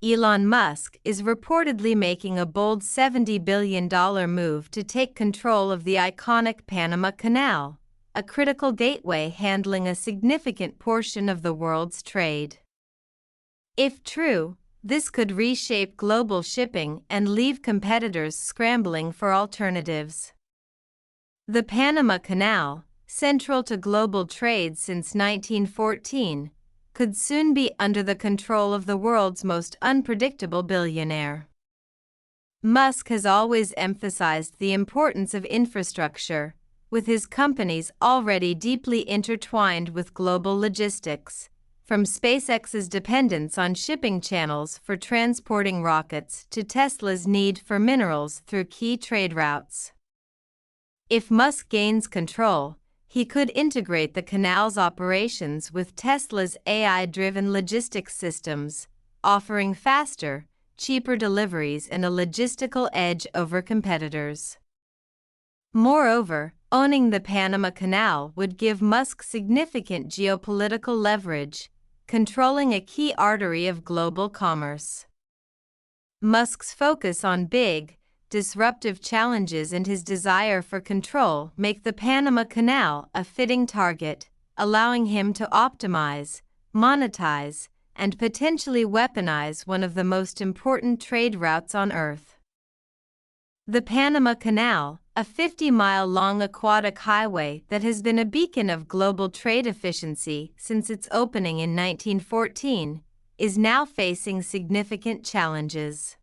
Elon Musk is reportedly making a bold $70 billion move to take control of the iconic Panama Canal, a critical gateway handling a significant portion of the world's trade. If true, this could reshape global shipping and leave competitors scrambling for alternatives. The Panama Canal, central to global trade since 1914, could soon be under the control of the world's most unpredictable billionaire. Musk has always emphasized the importance of infrastructure, with his companies already deeply intertwined with global logistics, from SpaceX's dependence on shipping channels for transporting rockets to Tesla's need for minerals through key trade routes. If Musk gains control, he could integrate the canal's operations with Tesla's AI-driven logistics systems, offering faster, cheaper deliveries and a logistical edge over competitors. Moreover, owning the Panama Canal would give Musk significant geopolitical leverage, controlling a key artery of global commerce. Musk's focus on big, disruptive challenges and his desire for control make the Panama Canal a fitting target, allowing him to optimize, monetize, and potentially weaponize one of the most important trade routes on Earth. The Panama Canal, a 50-mile-long aquatic highway that has been a beacon of global trade efficiency since its opening in 1914, is now facing significant challenges.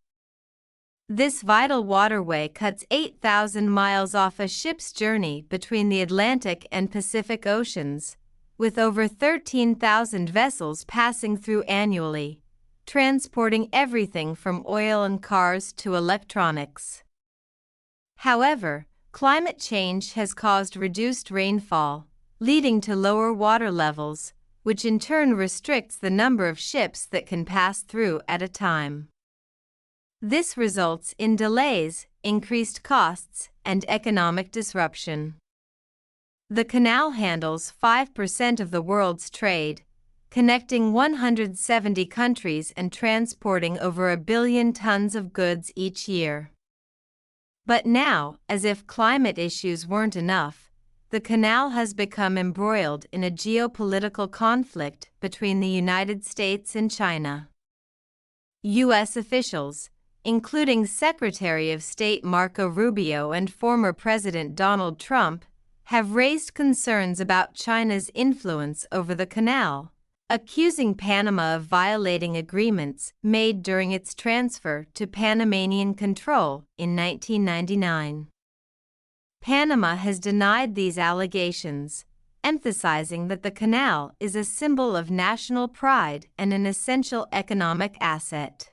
This vital waterway cuts 8,000 miles off a ship's journey between the Atlantic and Pacific Oceans, with over 13,000 vessels passing through annually, transporting everything from oil and cars to electronics. However, climate change has caused reduced rainfall, leading to lower water levels, which in turn restricts the number of ships that can pass through at a time. This results in delays, increased costs, and economic disruption. The canal handles 5% of the world's trade, connecting 170 countries and transporting over 1 billion tons of goods each year. But now, as if climate issues weren't enough, the canal has become embroiled in a geopolitical conflict between the United States and China. U.S. officials, including Secretary of State Marco Rubio and former President Donald Trump, have raised concerns about China's influence over the canal, accusing Panama of violating agreements made during its transfer to Panamanian control in 1999. Panama has denied these allegations, emphasizing that the canal is a symbol of national pride and an essential economic asset.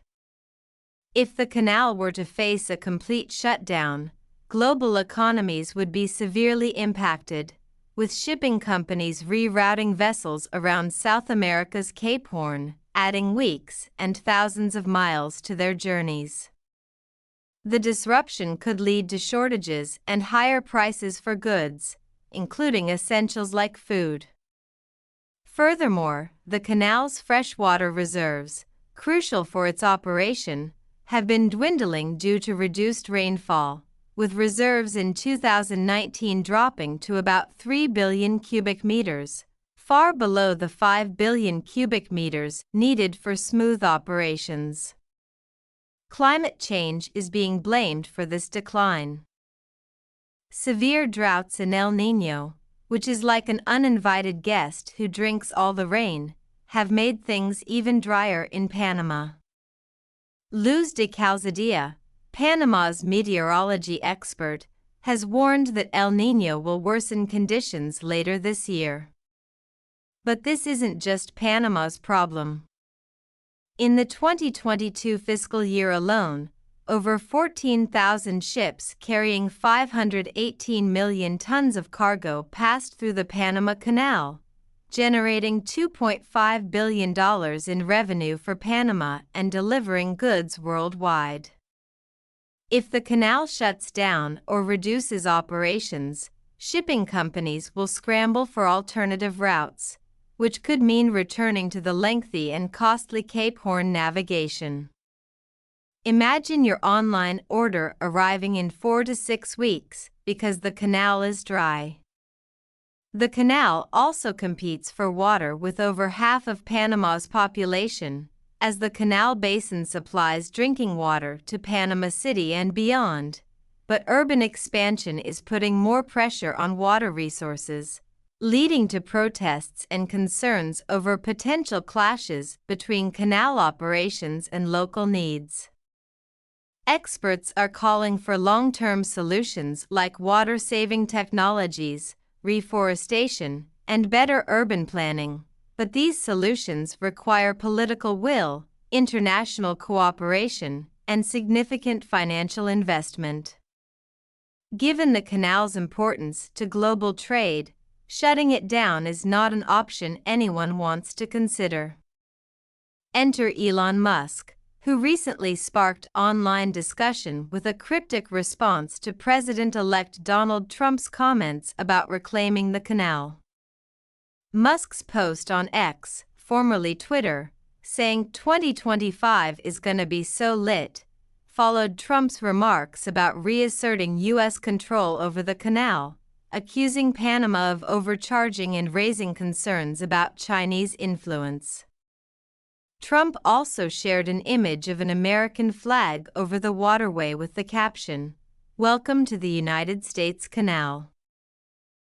If the canal were to face a complete shutdown, global economies would be severely impacted, with shipping companies rerouting vessels around South America's Cape Horn, adding weeks and thousands of miles to their journeys. The disruption could lead to shortages and higher prices for goods, including essentials like food. Furthermore, the canal's freshwater reserves, crucial for its operation, have been dwindling due to reduced rainfall, with reserves in 2019 dropping to about 3 billion cubic meters, far below the 5 billion cubic meters needed for smooth operations. Climate change is being blamed for this decline. Severe droughts and El Niño, which is like an uninvited guest who drinks all the rain, have made things even drier in Panama. Luz de Calzadilla, Panama's meteorology expert, has warned that El Niño will worsen conditions later this year. But this isn't just Panama's problem. In the 2022 fiscal year alone, over 14,000 ships carrying 518 million tons of cargo passed through the Panama Canal, generating $2.5 billion in revenue for Panama and delivering goods worldwide. If the canal shuts down or reduces operations, shipping companies will scramble for alternative routes, which could mean returning to the lengthy and costly Cape Horn navigation. Imagine your online order arriving in 4 to 6 weeks because the canal is dry. The canal also competes for water with over half of Panama's population, as the canal basin supplies drinking water to Panama City and beyond. But urban expansion is putting more pressure on water resources, leading to protests and concerns over potential clashes between canal operations and local needs. Experts are calling for long-term solutions like water-saving technologies, reforestation, and better urban planning, but these solutions require political will, international cooperation, and significant financial investment. Given the canal's importance to global trade, shutting it down is not an option anyone wants to consider. Enter Elon Musk, who recently sparked online discussion with a cryptic response to President-elect Donald Trump's comments about reclaiming the canal. Musk's post on X, formerly Twitter, saying 2025 is gonna be so lit, followed Trump's remarks about reasserting U.S. control over the canal, accusing Panama of overcharging and raising concerns about Chinese influence. Trump also shared an image of an American flag over the waterway with the caption, "Welcome to the United States Canal."